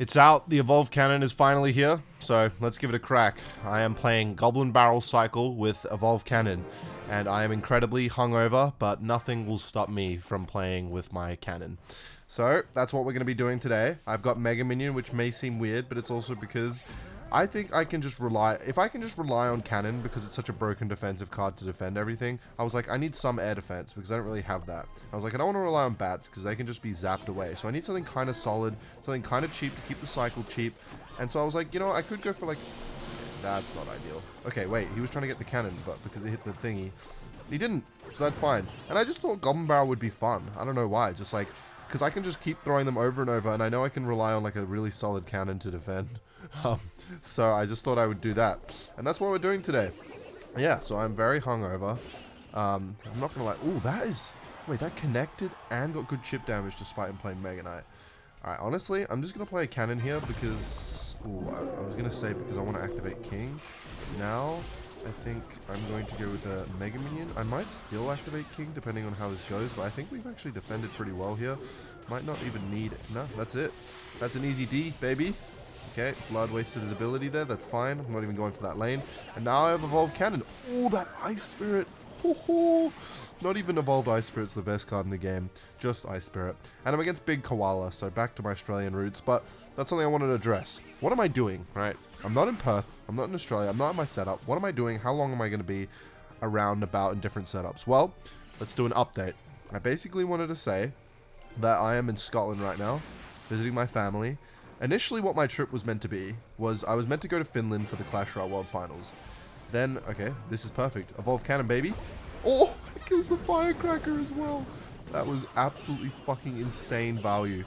It's out, the Evolved Cannon is finally here, so let's give it a crack. I am playing Goblin Barrel Cycle with Evolved Cannon, and I am incredibly hungover, but nothing will stop me from playing with my cannon. So, that's what we're going to be doing today. I've got Mega Minion, which may seem weird, but it's also because I think I can just rely, if I can just rely on cannon because it's such a broken defensive card to defend everything, I was like, I need some air defense because I don't really have that. I was like, I don't want to rely on bats because they can just be zapped away. So I need something kind of solid, something kind of cheap to keep the cycle cheap. And so I was like, you know, I could go for like, that's not ideal. Okay, wait, he was trying to get the cannon, but because it hit the thingy, he didn't, so that's fine. And I just thought Goblin Barrel would be fun. I don't know why, just like, because I can just keep throwing them over and over, and I know I can rely on like a really solid cannon to defend. So I just thought I would do that, and that's what we're doing today. Yeah, so I'm very hungover. I'm not gonna lie. Ooh, that is, wait, that connected and got good chip damage despite him playing Mega Knight. All right, honestly, I'm just gonna play a cannon here because, ooh, I was gonna say because I want to activate King. Now, I think I'm going to go with a Mega Minion. I might still activate King depending on how this goes, but I think we've actually defended pretty well here. Might not even need, no, that's it. That's an easy D, baby. Okay, Blood wasted his ability there, that's fine. I'm not even going for that lane. And now I have Evolved Cannon. Oh, that Ice Spirit. Not even Evolved Ice Spirit's the best card in the game, just Ice Spirit. And I'm against Big Koala, so back to my Australian roots, but that's something I wanted to address. What am I doing, right? I'm not in Perth, I'm not in Australia, I'm not in my setup. What am I doing? How long am I going to be around about in different setups? Well, let's do an update. I basically wanted to say that I am in Scotland right now, visiting my family. Initially, what my trip was meant to be was I was meant to go to Finland for the Clash Royale World Finals. Then, okay, this is perfect. Evolved Cannon, baby. Oh, it kills the Firecracker as well. That was absolutely fucking insane value.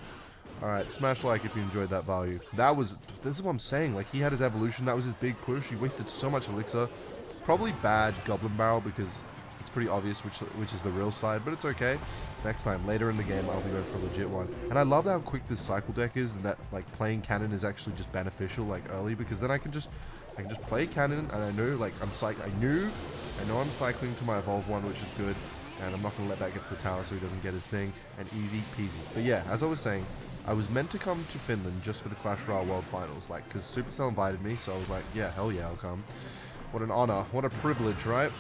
Alright, smash like if you enjoyed that value. This is what I'm saying. Like, he had his evolution. That was his big push. He wasted so much elixir. Probably bad Goblin Barrel because it's pretty obvious which is the real side, but it's okay. Next time, later in the game, I'll be going for a legit one. And I love how quick this cycle deck is, and that like playing cannon is actually just beneficial like early because then I can just play cannon, and I know like I know I'm cycling to my evolve one, which is good, and I'm not gonna let that get to the tower so he doesn't get his thing, and easy peasy. But yeah, as I was saying, I was meant to come to Finland just for the Clash Royale World Finals, like because Supercell invited me, so I was like, yeah, hell yeah, I'll come. What an honor, what a privilege, right?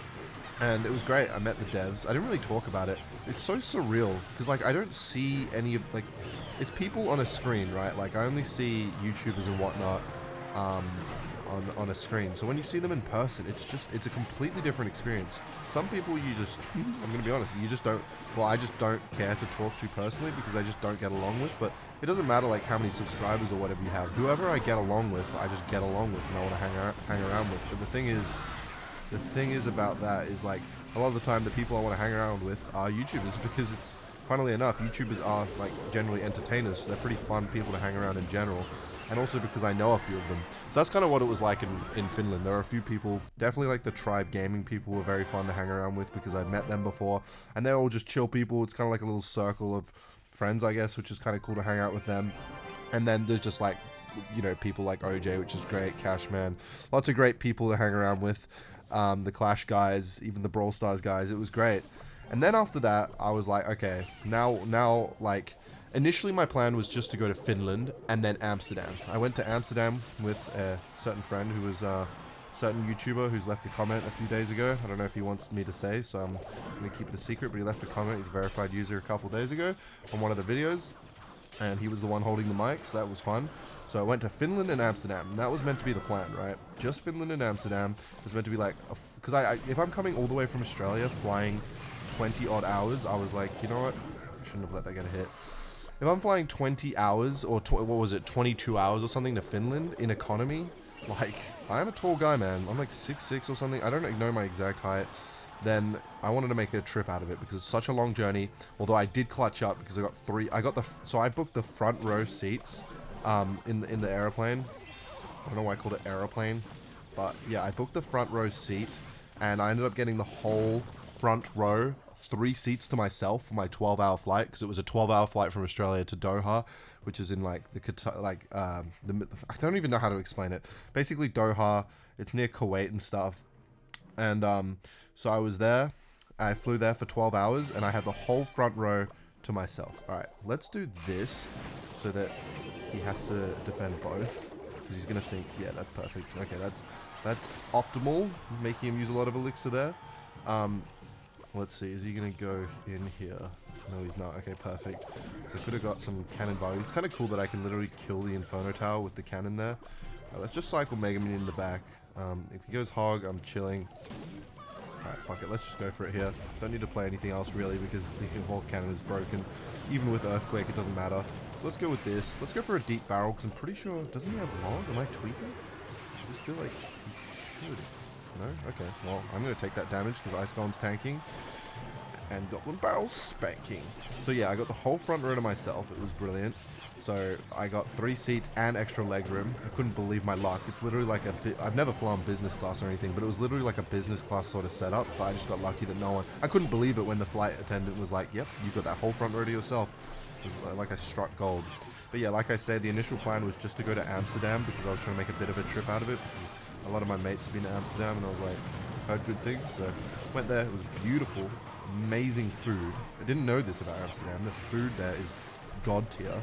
And it was great. I met the devs. I didn't really talk about it. It's so surreal because like I don't see any of like, it's people on a screen, right? Like I only see YouTubers and whatnot on a screen. So when you see them in person, it's a completely different experience. Some people you just, I'm gonna be honest, you just don't. Well, I just don't care to talk to personally because I just don't get along with. But it doesn't matter like how many subscribers or whatever you have. Whoever I get along with, I just get along with and I want to hang around with. But the thing is about that is like a lot of the time the people I want to hang around with are YouTubers because it's funnily enough YouTubers are like generally entertainers, so they're pretty fun people to hang around in general, and also because I know a few of them. So that's kind of what it was like in Finland. There are a few people, definitely like the Tribe Gaming people were very fun to hang around with because I'd met them before, and they're all just chill people. It's kind of like a little circle of friends, I guess, which is kind of cool to hang out with them. And then there's just like, you know, people like OJ, which is great, Cashman, lots of great people to hang around with. The Clash guys, even the Brawl Stars guys, it was great. And then after that, I was like, okay, now, like, initially my plan was just to go to Finland and then Amsterdam. I went to Amsterdam with a certain friend who was a certain YouTuber who's left a comment a few days ago. I don't know if he wants me to say, so I'm going to keep it a secret, but he left a comment. He's a verified user a couple days ago on one of the videos, and he was the one holding the mic, so that was fun. So I went to Finland and Amsterdam, and that was meant to be the plan, right? Just Finland and Amsterdam was meant to be like, because if I'm coming all the way from Australia, flying 20 odd hours, I was like, you know what? I shouldn't have let that get a hit. If I'm flying 20 hours, or what was it, 22 hours or something to Finland in economy, like, I'm a tall guy, man. I'm like 6'6" or something. I don't know my exact height. Then I wanted to make a trip out of it because it's such a long journey. Although I did clutch up because so I booked the front row seats in the aeroplane. I don't know why I called it aeroplane, but yeah, I booked the front row seat and I ended up getting the whole front row, 3 seats to myself for my 12-hour flight because it was a 12-hour flight from Australia to Doha, which is in like I don't even know how to explain it. Basically Doha, it's near Kuwait and stuff. And so I was there. I flew there for 12 hours and I had the whole front row to myself. All right, let's do this so that he has to defend both. Because he's going to think, yeah, that's perfect. Okay, that's optimal, making him use a lot of elixir there. Let's see, is he going to go in here? No, he's not. Okay, perfect. So I could have got some cannon value. It's kind of cool that I can literally kill the Inferno Tower with the cannon there. Let's just cycle Mega Minion in the back. If he goes hog, I'm chilling. Alright, fuck it. Let's just go for it here. Don't need to play anything else really because the Evolved Cannon is broken. Even with Earthquake, it doesn't matter. So let's go with this. Let's go for a deep barrel because I'm pretty sure... Doesn't he have log? Am I tweaking? I just feel like he should. No? Okay. Well, I'm going to take that damage because Ice Golem's tanking. And Goblin Barrel's spanking. So yeah, I got the whole front row to myself. It was brilliant. So I got 3 seats and extra leg room. I couldn't believe my luck. It's literally like a bit... I've never flown business class or anything, but it was literally like a business class sort of setup. But I just got lucky that no one... I couldn't believe it when the flight attendant was like, yep, you got that whole front row to yourself. It was like I struck gold. But yeah, like I said, the initial plan was just to go to Amsterdam because I was trying to make a bit of a trip out of it. A lot of my mates have been to Amsterdam and I was like, heard good things. So went there. It was beautiful. Amazing food. I didn't know this about Amsterdam. The food there is god tier.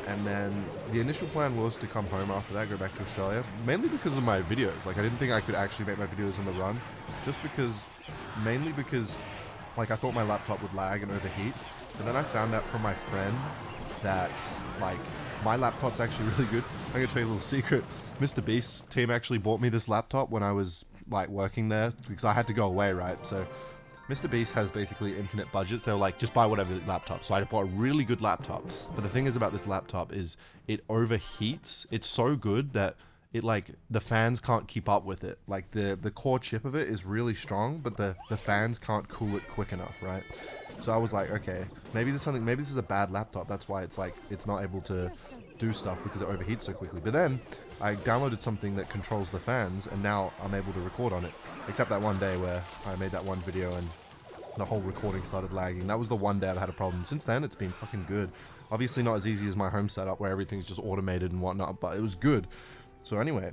And then the initial plan was to come home after that, go back to Australia, mainly because of my videos. Like I didn't think I could actually make my videos on the run, just because, mainly because, like I thought my laptop would lag and overheat. But then I found out from my friend that like my laptop's actually really good. I'm gonna tell you a little secret. Mr. Beast's team actually bought me this laptop when I was like working there because I had to go away, right? So Mr. Beast has basically infinite budgets. They're like, just buy whatever laptop. So I bought a really good laptop. But the thing is about this laptop is it overheats. It's so good that it like the fans can't keep up with it. Like the core chip of it is really strong, but the fans can't cool it quick enough, right? So I was like, okay, maybe there's something, maybe this is a bad laptop. That's why it's like, it's not able to do stuff because it overheats so quickly. But then I downloaded something that controls the fans and now I'm able to record on it. Except that one day where I made that one video and the whole recording started lagging. That was the one day I've had a problem. Since then, it's been fucking good. Obviously not as easy as my home setup where everything's just automated and whatnot, but it was good. So anyway,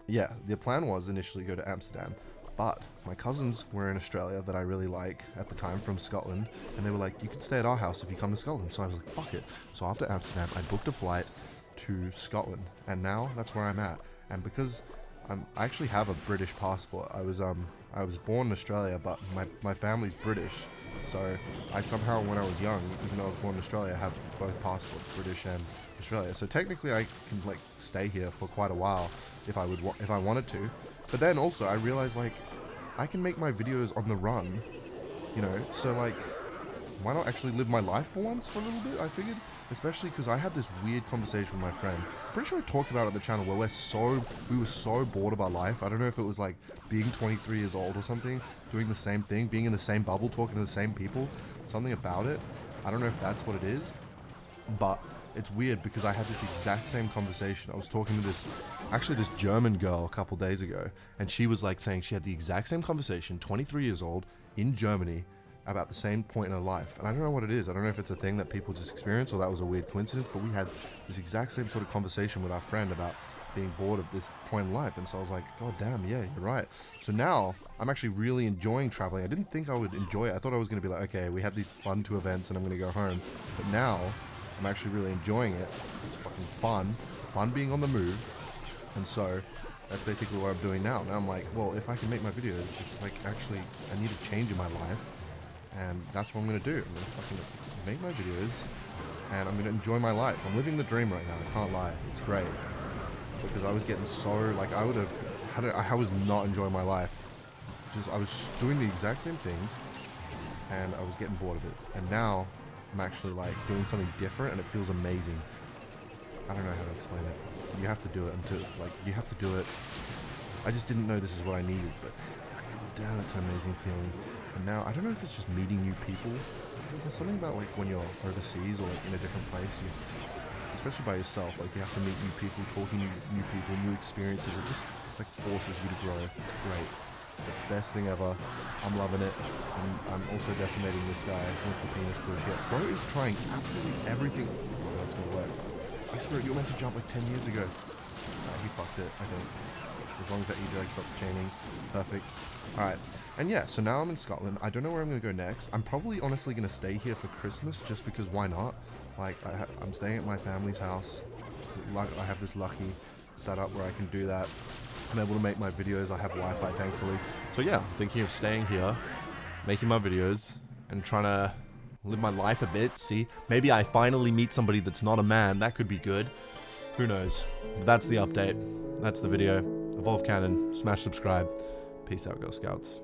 yeah, the plan was initially go to Amsterdam. But my cousins were in Australia that I really like at the time from Scotland. And they were like, you can stay at our house if you come to Scotland. So I was like, fuck it. So after Amsterdam, I booked a flight to Scotland. And now that's where I'm at. And because I actually have a British passport. I was born in Australia, but my family's British. So I somehow, when I was young, even though I was born in Australia, I have both passports, British and Australia. So technically I can like stay here for quite a while if I wanted to. But then also I realized like I can make my videos on the run, you know, so like why not actually live my life for once for a little bit, I figured. Especially because I had this weird conversation with my friend. Pretty sure I talked about it on the channel where we were so bored of our life. I don't know if it was like being 23 years old or something, doing the same thing, being in the same bubble, talking to the same people, something about it. I don't know if that's what it is, but it's weird because I had this exact same conversation. I was talking to this German girl a couple days ago, and she was like saying she had the exact same conversation, 23 years old, in Germany, about the same point in her life. And I don't know what it is. I don't know if it's a thing that people just experience or that was a weird coincidence, but we had this exact same sort of conversation with our friend about being bored of this point in life. And so I was like, God damn, yeah, you're right. So now I'm actually really enjoying traveling. I didn't think I would enjoy it. I thought I was going to be like, okay, we had these fun 2 events and I'm going to go home. But now I'm actually really enjoying it. It's fucking fun being on the move. And so that's basically what I'm doing now. Now I'm like, well, if I can make my videos, it's like actually I need a change in my life. And that's what I'm going to do. I'm going to fucking make my videos and I'm going to enjoy my life. I'm living the dream right now. I can't lie. It's great. Because I was getting so, like, I was not enjoying my life. I was doing the exact same things and I was getting bored of it. And now I'm actually, like, doing something different and it feels amazing. I don't know how to explain it. You have to do it until, like, you have to do it. I just didn't know this is what I needed, but god damn, it's an amazing feeling. And now, I don't know if it's just meeting new people. There's something about like when you're overseas or like in a different place, especially by yourself, like you have to meet new people, talking to new people, new experiences. It just like forces you to grow. It's great. It's the best thing ever. I'm loving it. And I'm also decimating this guy with the penis push here. Bro is trying absolutely everything. Oh, that's gonna work. Hey Spirit, you were meant to jump like 10 years ago. He fucked it, I think. As long as that E-drag stopped chaining. Perfect. Alright. And yeah, so now I'm in Scotland. I don't know where I'm going to go next. I'm probably honestly going to stay here for Christmas just because why not? Like, I'm staying at my family's house. I have this lucky setup where I can do that. I'm able to make my videos. I have Wi-Fi, thankfully. So yeah, thinking of staying here, making my videos, and trying to live my life a bit. See, maybe I finally meet somebody that's not a man. That could be good. Who knows? But that's the update. That's the video. Evolve Cannon. Smash subscribe. Peace out, Girl Scouts.